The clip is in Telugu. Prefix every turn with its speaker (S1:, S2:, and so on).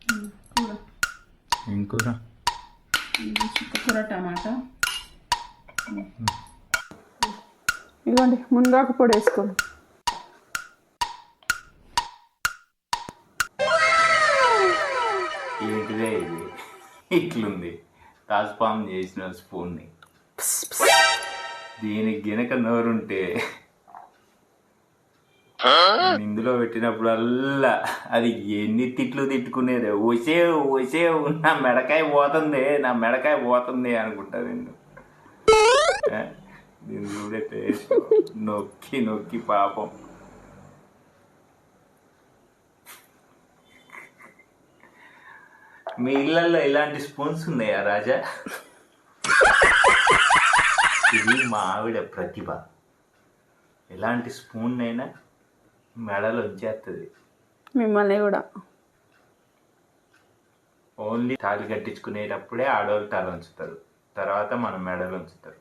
S1: కూర
S2: ఏం కూర?
S1: చుక్కకూర టమాటా. ఇవ్వండి మునగాకు పొడి వేసుకోండి.
S2: ఏంటిదే ఇది ఇట్లుంది? తాజ్పామ్ చేసిన స్పూన్ని దీనికి గినక నోరుంటే నేను ఇందులో పెట్టినప్పుడల్లా అది ఎన్ని తిట్లు తిట్టుకునేదే. వచ్చే నా మెడకాయ పోతుంది అనుకుంటా నేను. దీన్ని చూడే టేస్ట్ నొక్కి నొక్కి పాపం. మీ ఇళ్ళల్లో ఇలాంటి స్పూన్స్ ఉన్నాయా రాజా? ఇది మా ఆవిడ ప్రతిభ. ఎలాంటి స్పూన్ అయినా మెడలో ఉంచేస్తుంది.
S1: మిమ్మల్ని కూడా
S2: ఓన్లీ తాళి కట్టించుకునేటప్పుడే ఆడవాళ్ళు తల ఉంచుతారు, తర్వాత మనం మెడలు ఉంచుతారు.